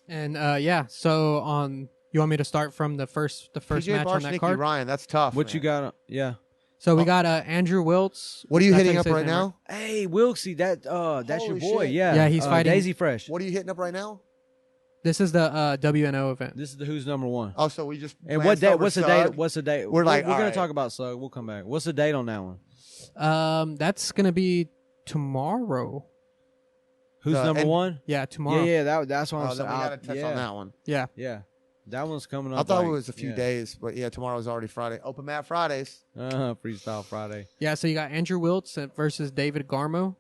And so you want me to start from the first PJ match Barch, on that Nicky card? Ryan, that's tough. What man. you got? Yeah. So we got Andrew Wiltse. What are you That's hitting how up say his right name, now? Hey, Wiltse, that's your Holy boy. shit. Yeah. Yeah, he's fighting- Daisy Fresh. What are you hitting up right now? This is the WNO event. This is the who's number one. Oh, so we just And glanced what date? over What's the Sug. date? What's the date? We're like, we're all gonna right. talk about Slug. We'll come back. What's the date on that one? That's gonna be tomorrow. Who's number and- one? Yeah, tomorrow. Yeah. That's what I'm Oh, then saying. we got to touch yeah, on that one. Yeah. Yeah, that one's coming up. I thought like, it was a few days, but yeah, tomorrow's already Friday. Open mat Fridays. Freestyle Friday. Yeah, so you got Andrew Wiltse versus David Garmo.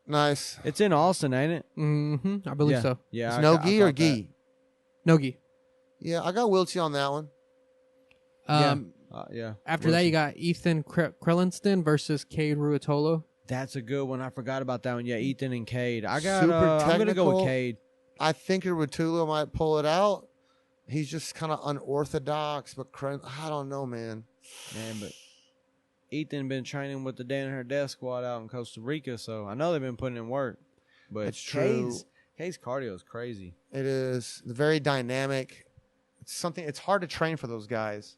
Nice. It's in Austin, ain't it? Mm-hmm. I believe so. Yeah. It's I no thought gi or that. gi? Nogi. Yeah, I got Wiltse on that one. Yeah. After that, you got Ethan Crelinsten versus Kade Ruotolo. That's a good one. I forgot about that one. Yeah, Ethan and Kade. I got. Super I'm gonna go with technical. Kade. I think Ruotolo might pull it out. He's just kind of unorthodox, but I don't know, man. Man, but Ethan been training with the Danaher Death Squad out in Costa Rica, so I know they've been putting in work. But It's true. Cade's cardio is crazy. It is very dynamic. It's hard to train for those guys.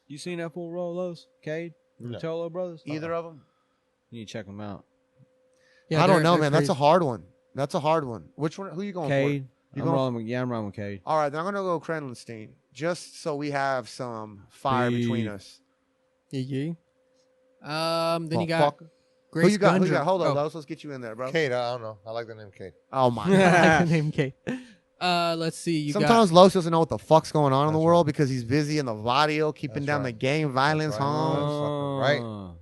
You seen that full Rolos, Kade, No. Ruotolo brothers? Either of them. You need to check them out. Yeah, I don't they're- know, they're man. That's a crazy. hard one. That's a hard one. Which one? Who you going Kade. You I'm going rolling with Kade. All right, then I'm going to go Crelinsten, just so we have some fire Beef. between us. Yeah. Then you got Fuck. Grace Who you got? Who you Gundrum. got? Hold on, Oh, Los. Let's get you in there, bro. Kade, I don't know. I like the name Kade. Oh, my I God. like the name Kate. Let's see. You Sometimes Los doesn't know what the fuck's going on in the That's world right. because he's busy in the Vadio, keeping That's down right. the gang violence That's right. homes.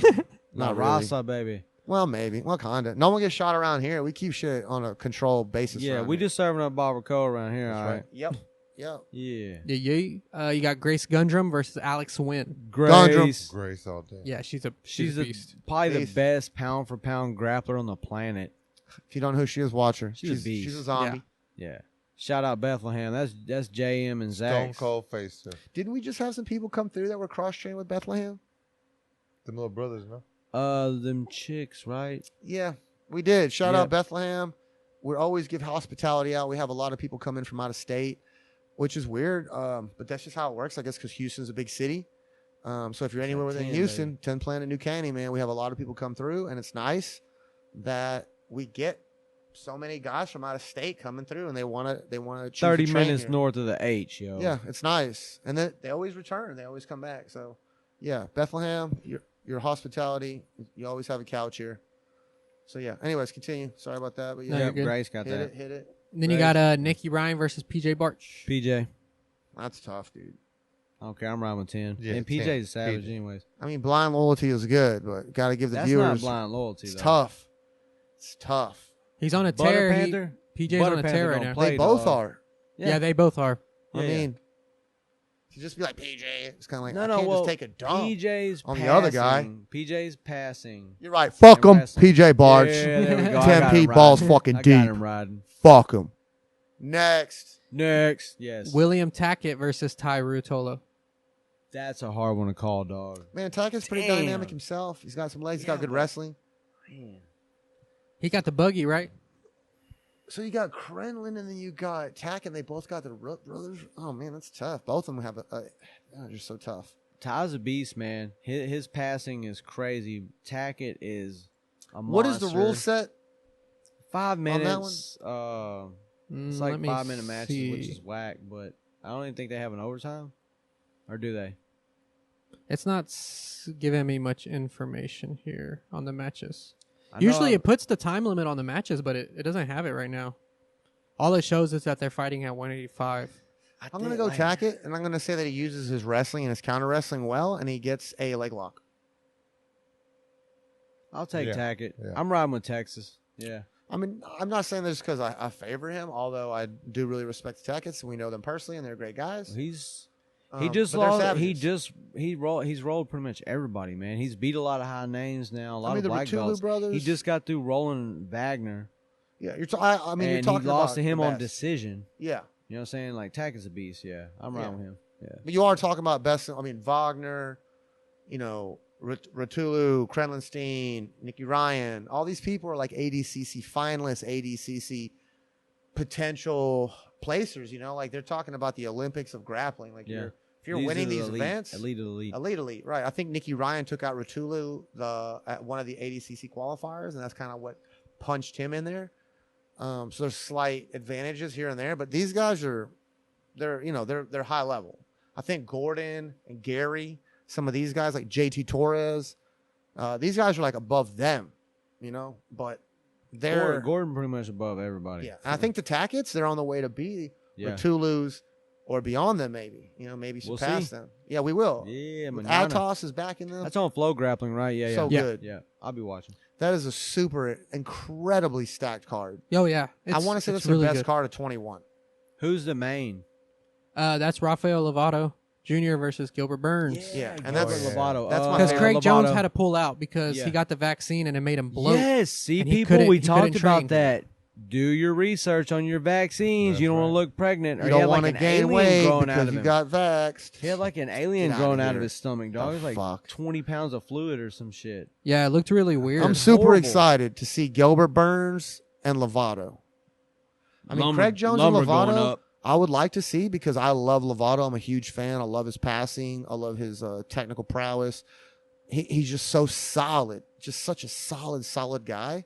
Right. La Not really. Raza, baby. Well, maybe. Well, kinda. No one gets shot around here. We keep shit on a controlled basis. Yeah, around we here. just serving up barbacoa around here, That's all right? Yep. Yep. Yeah. Yeah. You got Grace Gundrum versus Alex Nguyen. Grace. Grace all day. Yeah, she's a She's beast. probably the Beast. best pound for pound grappler on the planet. If you don't know who she is, watch her. She's a beast. She's a zombie. Yeah. Shout out Bethlehem. That's JM and Zach. Stone Cold Face, too. Didn't we just have some people come through that were cross-trained with Bethlehem? The little brothers, no? Them chicks, right? Yeah, we did. Shout Yeah. out Bethlehem. We always give hospitality out. We have a lot of people come in from out of state, which is weird, but that's just how it works, I guess, because Houston's a big city. So if you're anywhere within 10, Houston, 10 Planet New Caney, man, we have a lot of people come through, and it's nice that we get so many guys from out of state coming through, and they want to 30 minutes north of the H, yo. Yeah, it's nice, and then they always return. They always come back. So, yeah, Bethlehem, your hospitality, you always have a couch here. So yeah. Anyways, continue. Sorry about that, but No, yeah, you're good. Grace got hit that. it, hit it. Then you got Nicky Ryan versus PJ Barch. PJ. That's tough, dude. Okay, I'm riding with 10. Yeah, and 10. PJ's a savage, PJ. anyways. I mean, blind loyalty is good, but got to give the That's viewers. not blind loyalty, It's though. tough. It's tough. He's on a Butter tear. Panther? PJ's Butter on a Panther tear right don't now. play, They both dog. are. Yeah, they both are. I Yeah. mean, to just be like PJ, it's kind of like No, I no, can't well, just take a dump. PJ's on passing. the other guy. PJ's passing. You're right. Fuck And him, wrestling. PJ Barch. Yeah, there we go. I 10 got P him balls riding. fucking I deep. got him riding. Fuck him. Next. Next. Yes. William Tackett versus Ty Ruotolo. That's a hard one to call, dog. Man, Tackett's pretty Damn. dynamic himself. He's got some legs. He's got good but- wrestling. Man. He got the buggy, right? So you got Krenlin and then you got Tackett. And they both got the Root brothers. Oh man, that's tough. Both of them have they're just so tough. Ty's a beast, man. His passing is crazy. Tackett is a monster. What is the rule set? 5 that minutes. It's like Let me 5-minute matches, which see. is whack. But I don't even think they have an overtime, or do they? It's not giving me much information here on the matches. I know Usually it puts the time limit on the matches, but it doesn't have it right now. All it shows is that they're fighting at 185. I'm going to go Tackett, and I'm going to say that he uses his wrestling and his counter wrestling well, and he gets a leg lock. I'll take Yeah. Tackett. Yeah. I'm riding with Texas. Yeah. I mean, I'm not saying this because I favor him, although I do really respect the Tacketts, and we know them personally, and they're great guys. He But just they're lost. savages. He's rolled pretty much everybody, man. He's beat a lot of high names now, a lot of the black Ruotolo belts. brothers. He just got through rolling Wagner, Yeah, I mean, you're and talking he lost about to him the on best. decision. Yeah, You know what I'm saying? Like Tackett's a beast. Yeah, I'm riding Yeah. with him. Yeah. but you are talking about best. I mean, Wagner, Ruotolo, Crelinsten, Nicky Ryan. All these people are like ADCC finalists, ADCC potential placers. You know, like they're talking about the Olympics of grappling. Like Yeah. if you're These winning are the these elite, events, elite. right? I think Nicky Ryan took out Ruotolo at one of the ADCC qualifiers, and that's kind of what punched him in there. So there's slight advantages here and there, but these guys they're high level. I think Gordon and Gary, some of these guys like JT Torres, these guys are like above them, you know, but they're Gordon pretty much above everybody. yeah. And I think the Tacketts, they're on the way to be Ruotolo's or beyond them, maybe, you know, maybe We'll surpass see. them. Yeah, we will. Yeah, Atos Manana. is backing them. That's on Flow Grappling, right? Yeah, yeah. So good. Yeah, I'll be watching. That is a super incredibly stacked card. Oh yeah, I want to say it's that's really the best good. card of 21. Who's the main? That's Rafael Lovato Jr. versus Gilbert Burns. Yeah, and Gilbert that's Lovato. that's my Because favorite. Craig Jones Lovato. had to pull out because Yeah. he got the vaccine and it made him bloat. Yes, see, and he people, couldn't- we he talked couldn't train. about that. Do your research on your vaccines. That's You don't want right. to look pregnant. Or You he don't had want like to an gain alien weight growing out because of you him. got vaxxed. He had like an alien Get outta growing out of here. his stomach, dog. The It was like fuck? 20 pounds of fluid or some shit. Yeah, it looked really weird. I'm super horrible. excited to see Gilbert Burns and Lovato. I mean, Craig Jones and Lumber going Lovato, up. I would like to see because I love Lovato. I'm a huge fan. I love his passing. I love his technical prowess. He's just so solid. Just such a solid guy.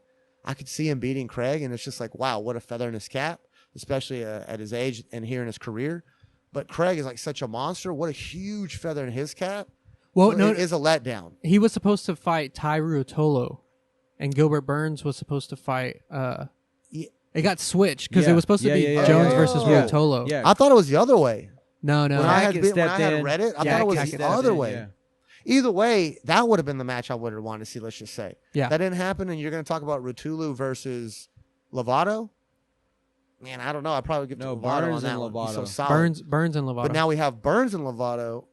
I could see him beating Craig, and it's just like, wow, what a feather in his cap, especially at his age and here in his career. But Craig is like such a monster. What a huge feather in his cap. Well, So no, it is a letdown. he was supposed to fight Ty Ruotolo, and Gilbert Burns was supposed to fight. Yeah. It got switched because Yeah. it was supposed to be Yeah, Jones yeah. versus Oh. Ruotolo. Yeah. I thought it was the other way. No, no. When I Tackett stepped had in. read it, I Yeah, thought it was Tackett the stepped other in, way. yeah. Either way, that would have been the match I would have wanted to see, let's just say. Yeah. That didn't happen, and you're going to talk about Ruotolo versus Lovato? Man, I don't know. I'd probably give No, to Lovato Burns on that and one. He's so Lovato. solid. Burns and Lovato. But now we have Burns and Lovato.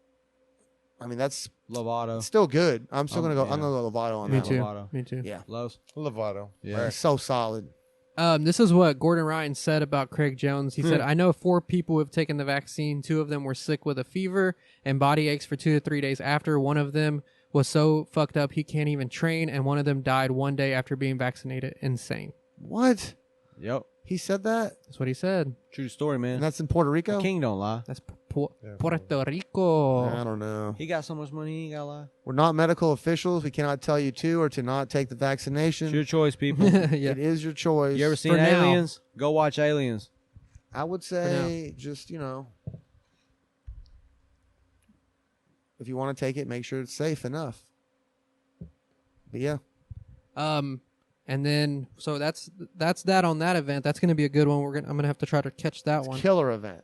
I mean, that's Lovato. still good. I'm still going to go. yeah. I'm going to go Lovato on me that too. Lovato. Me too. one. Yeah. Loves. Lovato. Yeah. He's so solid. This is what Gordon Ryan said about Craig Jones. He said, I know 4 people who have taken the vaccine. 2 of them were sick with a fever and body aches for 2 to 3 days after. One of them was so fucked up he can't even train, and one of them died 1 day after being vaccinated. Insane. What? Yep. He said that? That's what he said. True story, man. And that's in Puerto Rico? King don't lie. That's Yeah. Puerto Rico. I don't know. He got so much money, he ain't got to lie. We're not medical officials. We cannot tell you to or to not take the vaccination. It's your choice, people. Yeah. It is your choice. You ever seen For now. Aliens? Go watch Aliens. I would say just, if you want to take it, make sure it's safe enough. But yeah. And then so that's that on that event. That's going to be a good one. I'm going to have to try to catch that one. Killer event.